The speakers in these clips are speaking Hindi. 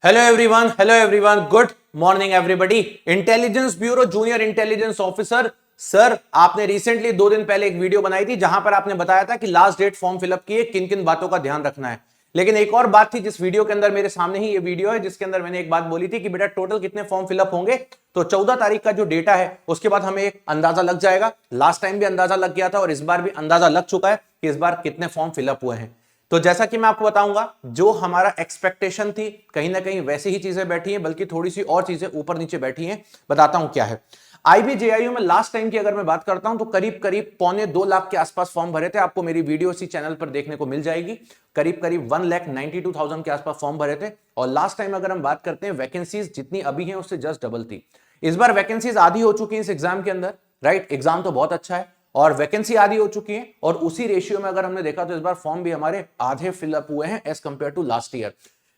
Hello everyone, good morning everybody. Intelligence bureau junior intelligence officer sir, आपने रिसेंटली 2 दिन पहले एक वीडियो बनाई थी जहां पर आपने बताया था कि लास्ट डेट फॉर्म फिलअप की है, किन किन बातों का ध्यान रखना है। लेकिन एक और बात थी जिस वीडियो के अंदर, मेरे सामने ही ये वीडियो है जिसके अंदर मैंने एक बात बोली थी कि बेटा टोटल कितने फॉर्म फिलअप होंगे। तो 14 तारीख का जो डेटा है उसके बाद हमें एक अंदाजा लग जाएगा। लास्ट टाइम भी अंदाजा लग गया था और इस बार भी अंदाजा लग चुका है कि इस बार कितने फॉर्म फिलअप हुए हैं। तो जैसा कि मैं आपको बताऊंगा, जो हमारा एक्सपेक्टेशन थी कहीं ना कहीं वैसी ही चीजें बैठी हैं, बल्कि थोड़ी सी और चीजें ऊपर नीचे बैठी हैं। बताता हूं क्या है। आईबीजेआईयू में लास्ट टाइम की अगर मैं बात करता हूं तो करीब करीब 1.25 लाख के आसपास फॉर्म भरे थे। आपको मेरी वीडियो इसी चैनल पर देखने को मिल जाएगी। करीब करीब 1,92,000 के आसपास फॉर्म भरे थे। और लास्ट टाइम अगर हम बात करते हैं, वैकेंसीज जितनी अभी हैं उससे जस्ट डबल थी। इस बार वैकेंसीज आधी हो चुकी है इस एग्जाम के अंदर। राइट, एग्जाम तो बहुत अच्छा है और वैकेंसी आधी हो चुकी है, और उसी रेशियो में अगर हमने देखा तो इस बार फॉर्म भी हमारे आधे फिलअप हुए हैं as compare to last year.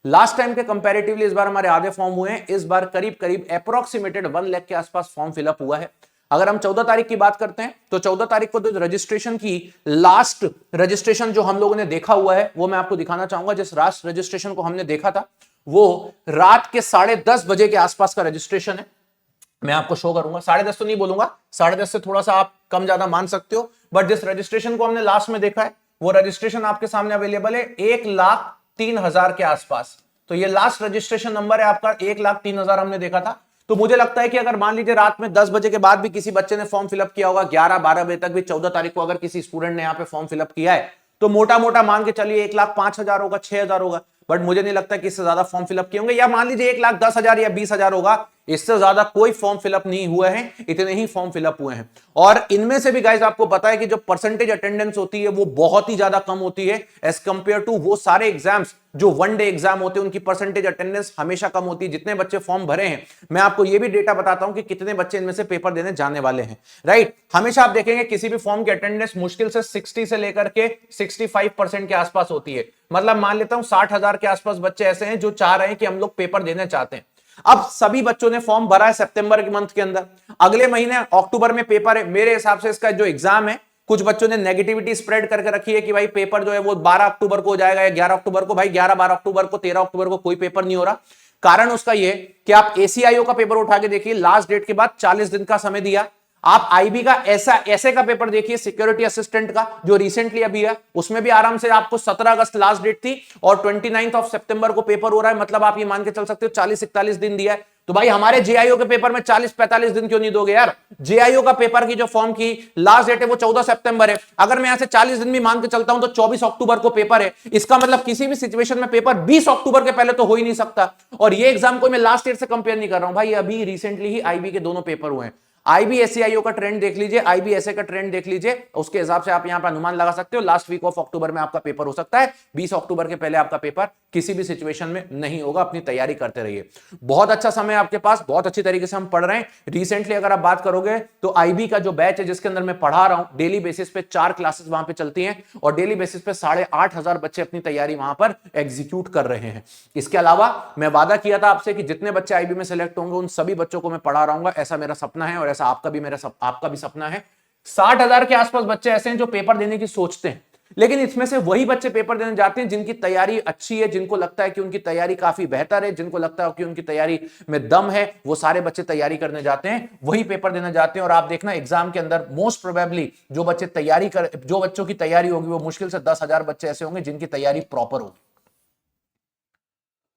Last time के कंपैरेटिवली इस बार हमारे आधे फॉर्म हुए हैं। इस बार करीब करीब अप्रोक्सीमेटेड 1 लाख के आसपास फॉर्म फिलअप हुआ है। अगर हम 14 तारीख की बात करते हैं तो 14 तारीख को जो रजिस्ट्रेशन की लास्ट रजिस्ट्रेशन जो हम लोगों ने देखा हुआ है वो मैं आपको दिखाना चाहूंगा। जिस लास्ट रजिस्ट्रेशन को हमने देखा था वो रात के 10:30 बजे के आसपास का रजिस्ट्रेशन है। मैं आपको शो करूंगा, 10:30 तो नहीं बोलूंगा, 10:30 से थोड़ा सा आप कम ज्यादा मान सकते हो। बट जिस रजिस्ट्रेशन को हमने लास्ट में देखा है वो रजिस्ट्रेशन आपके सामने अवेलेबल है 1,03,000 के आसपास। तो ये लास्ट रजिस्ट्रेशन नंबर है आपका, 1,03,000 हमने देखा था। तो मुझे लगता है कि अगर मान लीजिए रात में 10 बजे के बाद भी किसी बच्चे ने फॉर्म फिलअप किया होगा, 11-12 बजे तक भी 14 तारीख को अगर किसी स्टूडेंट ने यहाँ पे फॉर्म फिलअप किया है, तो मोटा मोटा मान के चलिए 1,05,000 होगा, 6,000 होगा। बट मुझे नहीं लगता कि इससे ज्यादा फॉर्म फिलअप किए होंगे, या मान लीजिए 1,10,000 या 20,000 होगा। इससे ज्यादा कोई फॉर्म फिलअप नहीं हुए हैं, इतने ही फॉर्म फिलअप हुए हैं। और इनमें से भी गाइस आपको पता है कि जो परसेंटेज अटेंडेंस होती है वो बहुत ही ज्यादा कम होती है एज कंपेयर टू वो सारे एग्जाम्स जो 1 डे एग्जाम होते हैं, उनकी परसेंटेज अटेंडेंस हमेशा कम होती है। जितने बच्चे फॉर्म भरे हैं, मैं आपको ये भी डेटा बताता हूं कि कितने बच्चे इनमें से पेपर देने जाने वाले हैं। राइट, हमेशा आप देखेंगे किसी भी फॉर्म की अटेंडेंस मुश्किल से 60 से लेकर के 65% के आसपास होती है। मतलब मान लेता हूं 60,000 के आसपास बच्चे ऐसे हैं जो चाह रहे हैं कि हम लोग पेपर देने चाहते हैं। अब सभी बच्चों ने फॉर्म भरा है सितंबर के मंथ के अंदर, अगले महीने अक्टूबर में पेपर है। मेरे हिसाब से इसका जो एग्जाम है, कुछ बच्चों ने नेगेटिविटी स्प्रेड करके रखी है कि भाई पेपर जो है वो 12 अक्टूबर को हो जाएगा या 11 अक्टूबर को। भाई 11-12 अक्टूबर को, 13 अक्टूबर को कोई पेपर नहीं हो रहा। कारण उसका यह कि आप एसीआईओ का पेपर उठा के देखिए, लास्ट डेट के बाद 40 दिन का समय दिया। आप आईबी का ऐसे का पेपर देखिए, सिक्योरिटी असिस्टेंट का जो रिसेंटली अभी है, उसमें भी आराम से आपको 17 अगस्त लास्ट डेट थी और 29 सितंबर को पेपर हो रहा है। मतलब आप ये मान के चल सकते हो 40-41 दिन दिया है। तो भाई हमारे जेआईओ के पेपर में 40-45 दिन क्यों नहीं दोगे यार? जेआईओ का पेपर की जो फॉर्म की लास्ट डेट है वो 14 सितंबर है। अगर मैं यहां से 40 दिन भी मान के चलता हूं तो 24 अक्टूबर को पेपर है। इसका मतलब किसी भी सिचुएशन में पेपर 20 अक्टूबर के पहले तो हो ही नहीं सकता। और ये एग्जाम को मैं लास्ट ईयर से कंपेयर नहीं कर रहा हूं भाई, अभी रिसेंटली ही आईबी के दोनों पेपर हुए हैं। आईबीएसईआईओ का ट्रेंड देख लीजिए, आईबीएसए का ट्रेंड देख लीजिए, उसके हिसाब से आप यहां पर अनुमान लगा सकते हो। लास्ट वीक ऑफ अक्टूबर में आपका पेपर हो सकता है, 20 अक्टूबर के पहले आपका पेपर किसी भी सिचुएशन में नहीं होगा। अपनी तैयारी करते रहिए, बहुत अच्छा समय आपके पास, बहुत अच्छी तरीके से हम पढ़ रहे हैं। रिसेंटली अगर आप बात करोगे तो आईबी का जो बैच है जिसके अंदर मैं पढ़ा रहा हूं, डेली बेसिस पे 4 क्लासेस वहां पे चलती हैं और डेली बेसिस पे 8,500 बच्चे अपनी तैयारी वहां पर एग्जीक्यूट कर रहे हैं। इसके अलावा मैं वादा किया था आपसे कि जितने बच्चे आईबी में सिलेक्ट होंगे उन सभी बच्चों को मैं पढ़ा रहा हूं, ऐसा मेरा सपना है और ऐसा आपका भी सपना है। 60,000 के आसपास बच्चे ऐसे हैं जो पेपर देने की सोचते हैं, लेकिन इसमें से वही बच्चे पेपर देने जाते हैं जिनकी तैयारी अच्छी है, जिनको लगता है कि उनकी तैयारी काफी बेहतर है, जिनको लगता है कि उनकी तैयारी में दम है, वो सारे बच्चे तैयारी करने जाते हैं, वही पेपर देने जाते हैं। और आप देखना एग्जाम के अंदर मोस्ट प्रोबेबली जो बच्चों की तैयारी होगी वो मुश्किल से 10,000 बच्चे ऐसे होंगे जिनकी तैयारी प्रॉपर होगी।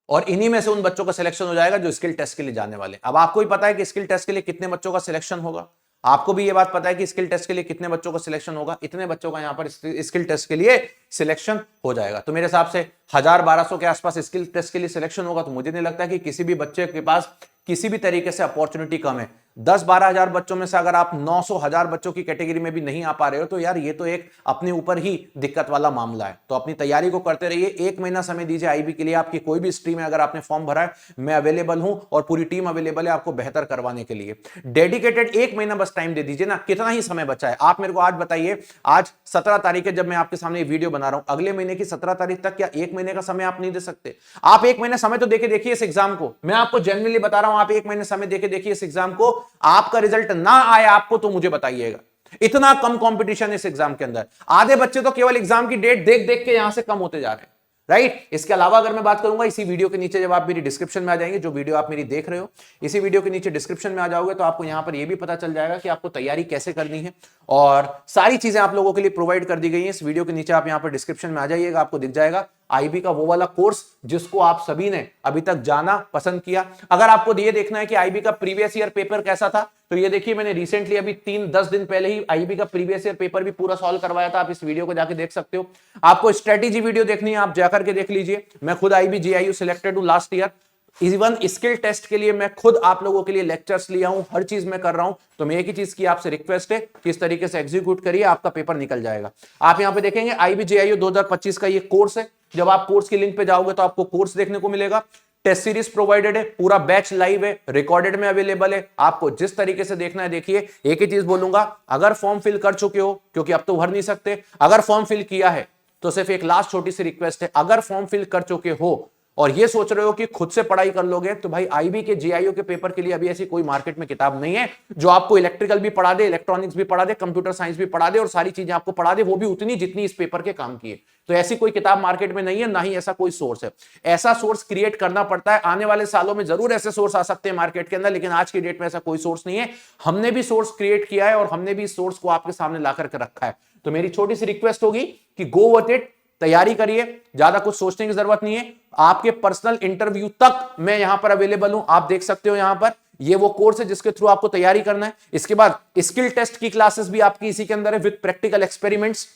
और इन्हीं में से उन बच्चों का सिलेक्शन हो जाएगा जो स्किल टेस्ट के लिए जाने वाले। अब आपको ही पता है कि स्किल टेस्ट के लिए कितने बच्चों का सिलेक्शन होगा, आपको भी ये बात पता है कि स्किल टेस्ट के लिए कितने बच्चों का सिलेक्शन होगा। इतने बच्चों का यहां पर स्किल टेस्ट के लिए सिलेक्शन हो जाएगा। तो मेरे हिसाब से 1,000-1,200 के आसपास स्किल टेस्ट के लिए सिलेक्शन होगा। तो मुझे नहीं लगता कि किसी भी बच्चे के पास किसी भी तरीके से अपॉर्चुनिटी कम है। 10-12 हजार बच्चों में से अगर आप 900-1,000 बच्चों की कैटेगरी में भी नहीं आ पा रहे हो तो यार ये तो एक अपने ऊपर ही दिक्कत वाला मामला है। तो अपनी तैयारी को करते रहिए, 1 महीना समय दीजिए आईबी के लिए। आपकी कोई भी स्ट्रीम है, अगर आपने फॉर्म भरा है, मैं अवेलेबल हूं और पूरी टीम अवेलेबल है आपको बेहतर करवाने के लिए। डेडिकेटेड 1 महीना बस टाइम दे दीजिए ना। कितना ही समय बचा है आप मेरे को आज बताइए। आज 17 तारीख है जब मैं आपके सामने वीडियो बना रहा हूं, अगले महीने की 17 तारीख तक क्या 1 महीने का समय आप नहीं दे सकते? आप 1 महीने समय तो देके देखिए इस एग्जाम को। मैं आपको जेन्युइनली बता रहा हूं, आप 1 महीने समय देके देखिए इस एग्जाम को। आपका रिजल्ट ना आए आपको तो मुझे बताइएगा। इतना कम कंपटीशन इस एग्जाम के अंदर, आधे बच्चे तो केवल एग्जाम की डेट देख देख के यहां से कम होते जा रहे हैं। राइट। इसके अलावा अगर मैं बात करूंगा, इसी वीडियो के नीचे जब आप मेरी डिस्क्रिप्शन में आ जाएंगे, जो वीडियो आप मेरी देख रहे हो, इसी वीडियो के नीचे डिस्क्रिप्शन में आ जाओगे तो आपको यहां पर यह भी पता चल जाएगा कि आपको तैयारी कैसे करनी है, और सारी चीजें आप लोगों के लिए प्रोवाइड कर दी गई हैं। इस वीडियो के नीचे आप यहां पर डिस्क्रिप्शन में आ जाइएगा, आपको दिख जाएगा आईबी का वो वाला कोर्स जिसको आप सभी ने अभी तक जाना पसंद किया। अगर आपको ये देखना है कि आईबी का प्रीवियस ईयर पेपर कैसा था, तो ये देखिए मैंने रिसेंटली अभी 3-10 दिन पहले ही आईबी का प्रीवियस ईयर पेपर भी पूरा सॉल्व करवाया था। आप इस वीडियो को जाके देख सकते हो। आपको स्ट्रेटेजी वीडियो देखनी है, आप जाकर के देख लीजिए। मैं खुद आईबी जेआईयू सिलेक्टेड हूं last year, even skill test के लिए मैं खुद आप लोगों के लिए लेक्चर्स लिया हूं, हर चीज मैं कर रहा हूं। तो मैं एक ही चीज की आपसे रिक्वेस्ट है कि इस तरीके से एग्जीक्यूट करिए, आपका पेपर निकल जाएगा। आप यहां पे देखेंगे आईबी जेआईयू 2025 का ये कोर्स है। जब आप कोर्स की लिंक पे जाओगे तो आपको कोर्स देखने को मिलेगा। टेस्ट सीरीज प्रोवाइडेड है, पूरा बैच लाइव है, रिकॉर्डेड में अवेलेबल है। आपको जिस तरीके से देखना है देखिए। एक ही चीज बोलूंगा, अगर फॉर्म फिल कर चुके हो, क्योंकि अब तो भर नहीं सकते, अगर फॉर्म फिल किया है तो सिर्फ एक लास्ट छोटी सी रिक्वेस्ट है, अगर फॉर्म फिल कर चुके हो और ये सोच रहे हो कि खुद से पढ़ाई कर लोगे, तो भाई आईबी के जेआईयू के पेपर के लिए अभी ऐसी कोई मार्केट में किताब नहीं है जो आपको इलेक्ट्रिकल भी पढ़ा दे, इलेक्ट्रॉनिक्स भी पढ़ा दे, कंप्यूटर साइंस भी पढ़ा दे और सारी चीजें आपको पढ़ा दे, वो भी उतनी जितनी इस पेपर के काम की है। तो ऐसी कोई किताब मार्केट में नहीं है, ना ही ऐसा कोई सोर्स है। ऐसा सोर्स क्रिएट करना पड़ता है। आने वाले सालों में जरूर ऐसे सोर्स आ सकते हैं मार्केट के अंदर, लेकिन आज की डेट में ऐसा कोई सोर्स नहीं है। हमने भी सोर्स क्रिएट किया है और हमने भी इस सोर्स को आपके सामने ला करके रखा है। तो मेरी छोटी सी रिक्वेस्ट होगी कि गो विथ इट, तैयारी करिए, ज्यादा कुछ सोचने की जरूरत नहीं है। आपके पर्सनल इंटरव्यू तक मैं यहां पर अवेलेबल हूं, आप देख सकते हो। यहां पर ये वो कोर्स है जिसके थ्रू आपको तैयारी करना है। इसके बाद स्किल टेस्ट की क्लासेस भी आपकी इसी के अंदर है विद प्रैक्टिकल एक्सपेरिमेंट्स।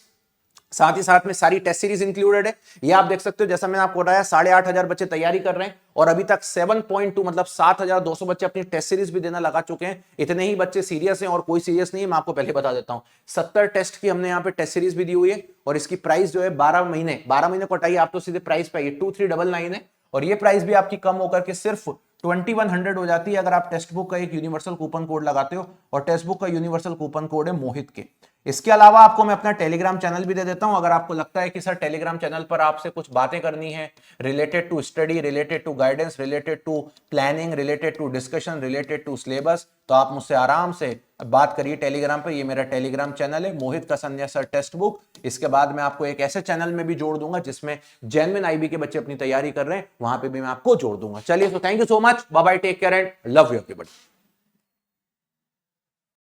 साथ ही साथ में सारी टेस्ट सीरीज इंक्लूडेड है। ये आप देख सकते हो, जैसा मैंने आपको बताया 8,500 बच्चे तैयारी कर रहे हैं और अभी तक 7.2 मतलब 7,200 बच्चे अपनी टेस्ट सीरीज भी देना लगा चुके हैं। इतने ही बच्चे सीरियस हैं और कोई सीरियस नहीं है, मैं आपको पहले बता देता हूं। 70 टेस्ट की हमने यहाँ पे टेस्ट सीरीज भी दी हुई है और इसकी प्राइस जो है 12 महीने को हटाइए, आप तो सीधे प्राइस पे आइए 2399 है। और ये प्राइस भी आपकी कम होकर के सिर्फ 2100 हो जाती है अगर आप टेक्स्ट बुक का एक यूनिवर्सल कूपन कोड लगाते हो, और टेक्स्ट बुक का यूनिवर्सल कूपन कोड है मोहित के। इसके अलावा आपको मैं अपना टेलीग्राम चैनल भी दे देता हूं। अगर आपको लगता है कि सर टेलीग्राम चैनल पर आपसे कुछ बातें करनी है related to study, related to guidance, related to planning, related to discussion, related to syllabus, तो आप मुझसे आराम से बात करिए टेलीग्राम पे। ये मेरा टेलीग्राम चैनल है मोहित का संजय सर टेक्स्ट बुक। इसके बाद मैं आपको एक ऐसे चैनल में भी जोड़ दूंगा जिसमें जेन्युइन आईबी के बच्चे अपनी तैयारी कर रहे हैं, वहां पे भी मैं आपको जोड़ दूंगा। चलिए, तो thank you so much, bye bye, take care and love you everybody.